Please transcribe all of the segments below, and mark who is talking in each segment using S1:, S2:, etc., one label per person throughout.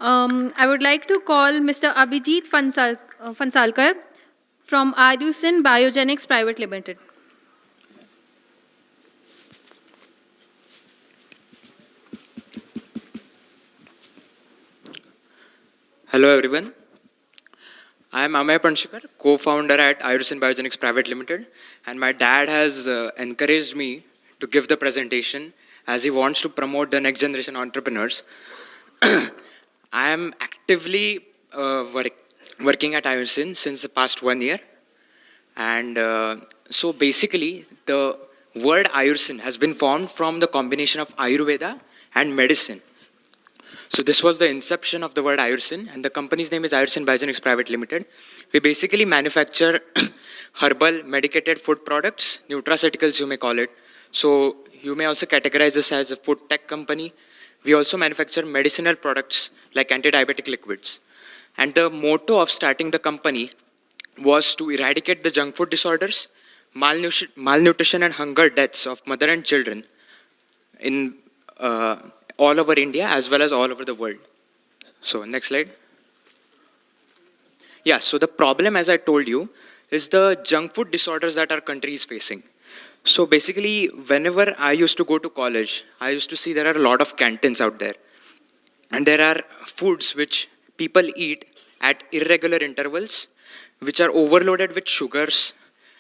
S1: I would like to call Mr. Abhijit Fansalkar from Ayurcin Biogenics Pvt Ltd.
S2: Hello everyone. I am Amay Panshikar, co-founder at Ayurcin Biogenics Pvt Ltd. And my dad has encouraged me to give the presentation as he wants to promote the next generation entrepreneurs. I am actively working at Ayurcin since the past 1 year. And so basically the word Ayurcin has been formed from the combination of Ayurveda and medicine. So this was the inception of the word Ayurcin, and the company's name is Ayurcin Biogenics Pvt Ltd. We basically manufacture herbal medicated food products, nutraceuticals you may call it. So you may also categorize this as a food tech company. We also manufacture medicinal products like anti-diabetic liquids. And the motto of starting the company was to eradicate the junk food disorders, malnutrition and hunger deaths of mother and children in all over India as well as all over the world. So next slide. Yeah, so the problem, as I told you, is the junk food disorders that our country is facing. So basically, whenever I used to go to college, I used to see there are a lot of canteens out there. And there are foods which people eat at irregular intervals, which are overloaded with sugars,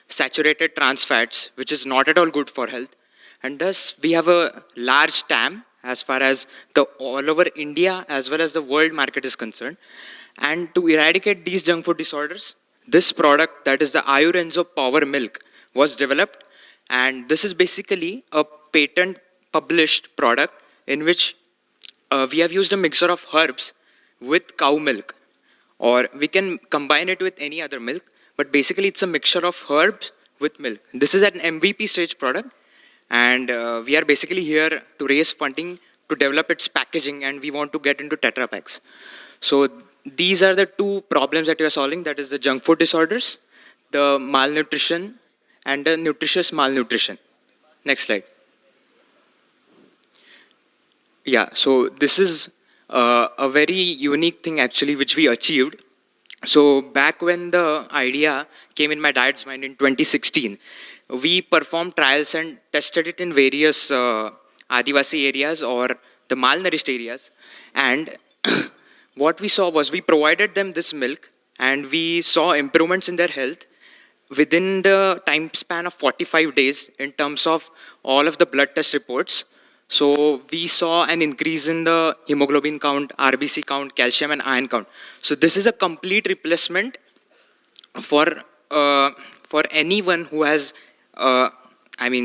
S2: saturated trans fats, which is not at all good for health. And thus, we have a large TAM as far as the all over India as well as the world market is concerned. And to eradicate these junk food disorders, this product, that is the AyurEnzo Power Milk, was developed. And this is basically a patent published product in which we have used a mixture of herbs with cow milk, or we can combine it with any other milk, but basically it's a mixture of herbs with milk. This is an MVP stage product. And we are basically here to raise funding to develop its packaging, and we want to get into Tetra Paks. So these are the two problems that we are solving, that is the junk food disorders, the malnutrition, and the nutritious malnutrition. Next slide. Yeah, so this is a very unique thing actually which we achieved. So back when the idea came in my dad's mind in 2016, we performed trials and tested it in various Adivasi areas or the malnourished areas. And what we saw was we provided them this milk and we saw improvements in their health within the time span of 45 days in terms of all of the blood test reports. So we saw an increase in the hemoglobin count, RBC count, calcium and iron count. So this is a complete replacement for anyone who has,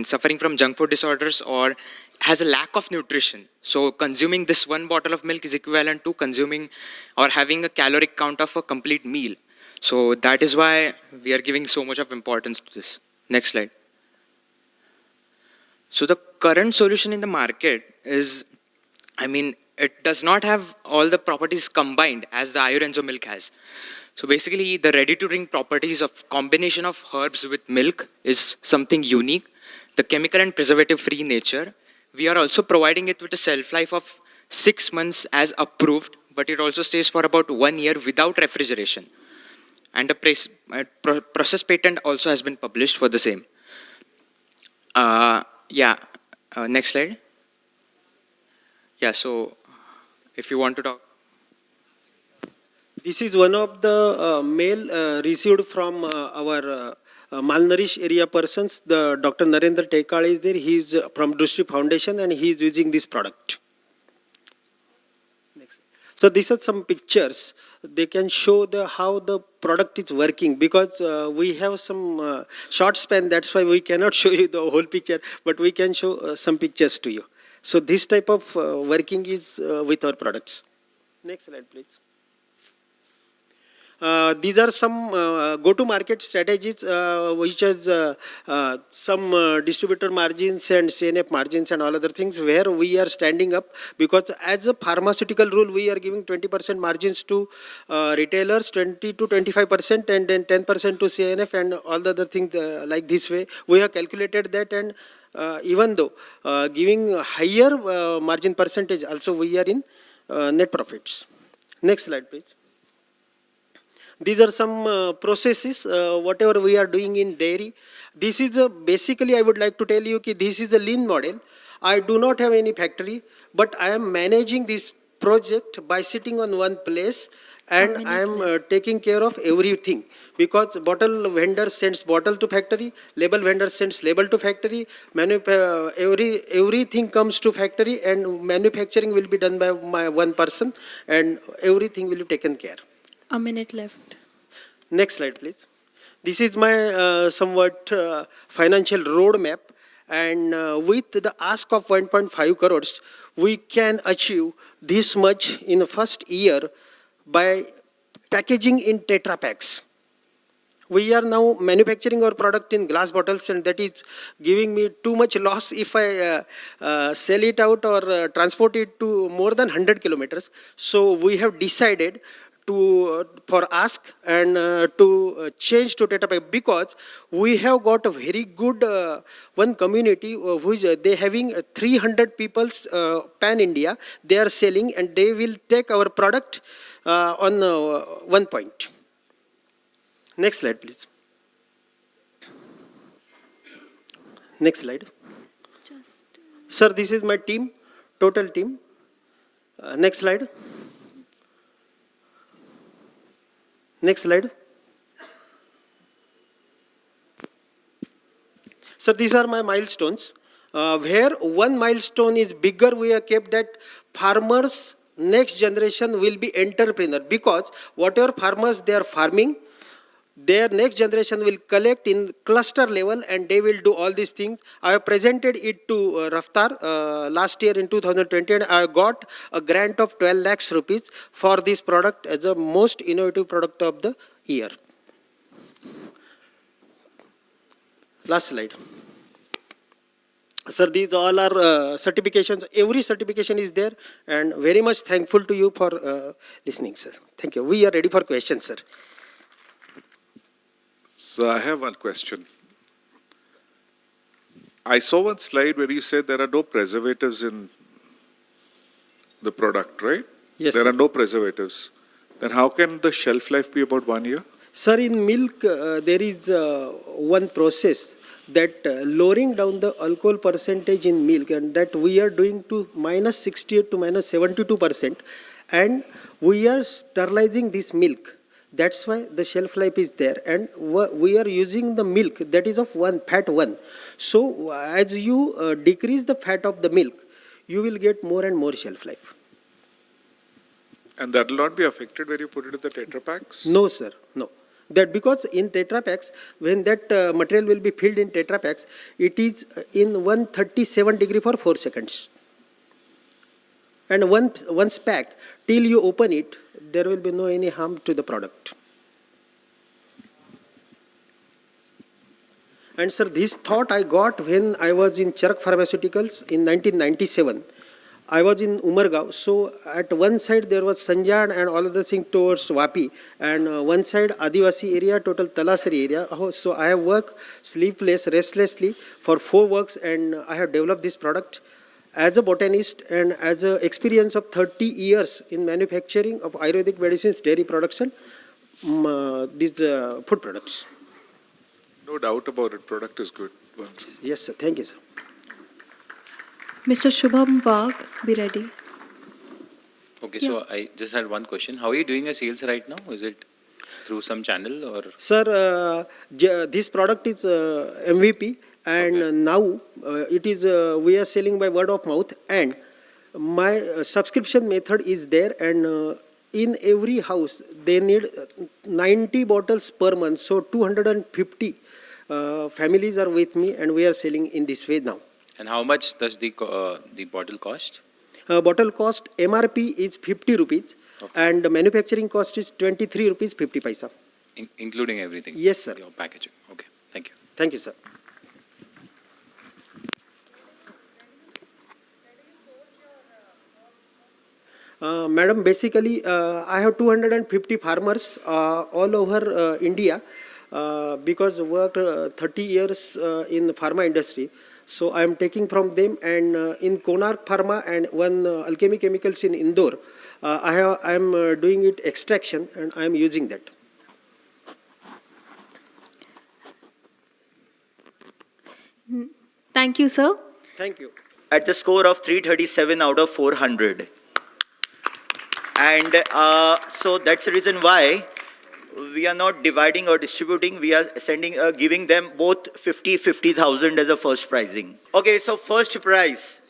S2: suffering from junk food disorders or has a lack of nutrition. So consuming this one bottle of milk is equivalent to consuming or having a caloric count of a complete meal. So that is why we are giving so much of importance to this. Next slide. So the current solution in the market is, it does not have all the properties combined as the AyurEnzo milk has. So basically the ready-to-drink properties of combination of herbs with milk is something unique. The chemical and preservative-free nature. We are also providing it with a shelf life of 6 months as approved, but it also stays for about 1 year without refrigeration. And a process patent also has been published for the same. Next slide. Yeah, so if you want to talk.
S3: This is one of the mail received from our malnourished area persons. The Dr. Narendra Tekal is there. He is from Drushti Foundation and he is using this product. Next. So these are some pictures. They can show how the product is working, because we have some short span. That's why we cannot show you the whole picture, but we can show some pictures to you. So this type of working is with our products. Next slide, please. These are some go-to-market strategies which has some distributor margins and CNF margins and all other things where we are standing up, because as a pharmaceutical rule we are giving 20% margins to retailers, 20 to 25%, and then 10% to CNF and all the other things like this way. We have calculated that, and even though giving higher margin percentage, also we are in net profits. Next slide, please. These are some processes, whatever we are doing in dairy. This is basically, I would like to tell you that this is a lean model. I do not have any factory, but I am managing this project by sitting on one place, and I am taking care of everything, because bottle vendor sends bottle to factory, label vendor sends label to factory, everything comes to factory, and manufacturing will be done by my one person, and everything will be taken care.
S1: A minute left.
S3: Next slide, please. This is my somewhat financial roadmap, and with the ask of 1.5 crores, we can achieve this much in the first year by packaging in Tetra Paks. We are now manufacturing our product in glass bottles, and that is giving me too much loss if I sell it out or transport it to more than 100 kilometers. So we have decided to for ask and to change to Tetra Pak, because we have got a very good one community which they having 300 people's pan India. They are selling, and they will take our product on 1 point. Next slide, please. Next slide. Sir, this is my team, total team. Next slide. Next slide. So these are my milestones. Where one milestone is bigger, we have kept that farmers next generation will be entrepreneur, because whatever farmers they are farming, their next generation will collect in cluster level, and they will do all these things. I have presented it to Raftar last year in 2020, and I got a grant of 12 lakhs rupees for this product as a most innovative product of the year. Last slide. Sir, these all are certifications. Every certification is there, and very much thankful to you for listening, sir. Thank you. We are ready for questions, sir.
S4: So I have one question. I saw one slide where you said there are no preservatives in the product, right?
S3: Yes,
S4: There
S3: sir.
S4: are no preservatives. Then how can the shelf life be about 1 year?
S3: Sir, in milk, there is one process that lowering down the alcohol percentage in milk, and that we are doing to minus 68 to minus 72%, and we are sterilizing this milk. That's why the shelf life is there, and we are using the milk that is of fat 1. So as you decrease the fat of the milk, you will get more and more shelf life.
S4: And that will not be affected when you put it in the Tetra Paks?
S3: No, sir, no. That because in Tetra Paks, when that material will be filled in Tetra Paks, it is in 137 degree for 4 seconds. And once packed, till you open it, there will be no any harm to the product. And sir, this thought I got when I was in Charak Pharmaceuticals in 1997. I was in Umargaon, so at one side there was Sanjan and all other things towards Vapi, and one side Adivasi area, total Talasari area. So I have worked sleepless, restlessly for 4 works, and I have developed this product. As a botanist and as an experience of 30 years in manufacturing of Ayurvedic medicines, dairy production, these food products.
S4: No doubt about it, product is good. Once.
S3: Yes, sir. Thank you, sir.
S1: Mr. Shubham Vag, be ready.
S5: Okay, so I just had one question. How are you doing your sales right now? Is it through some channel or?
S3: Sir, this product is MVP, and
S5: Okay.
S3: now it is we are selling by word of mouth, and my subscription method is there, and in every house they need 90 bottles per month, so 250 families are with me, and we are selling in this way now.
S5: And how much does the bottle cost?
S3: Bottle cost MRP is 50 rupees,
S5: Okay.
S3: and the manufacturing cost is 23 rupees 50 paisa.
S5: Including everything?
S3: Yes, sir.
S5: Your packaging. Okay, thank you.
S3: Thank you, sir. Madam, basically, I have 250 farmers all over India because worked 30 years in the pharma industry. So I am taking from them, and in Konark Pharma and one Alchemy Chemicals in Indore, I am doing it extraction, and I am using that.
S1: Thank you, sir.
S3: Thank you.
S6: At the score of 337 out of 400. And so that's the reason why we are not dividing or distributing. We are giving them both 50,000 as a first pricing. Okay, so first prize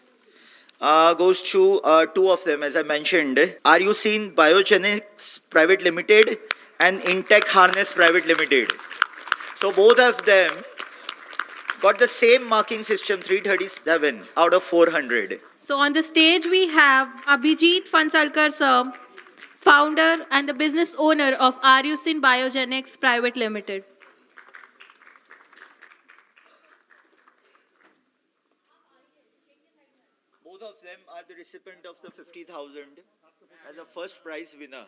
S6: goes to two of them, as I mentioned. Ayurcin Biogenics Pvt Ltd and Intech Harness Pvt Ltd. So both of them got the same marking system, 337 out of 400.
S1: So on the stage, we have Abhijit Fansalkar, sir, founder and the business owner of Ayurcin Biogenics Pvt Ltd.
S6: Both of them are the recipient of the 50,000 as a first prize winner.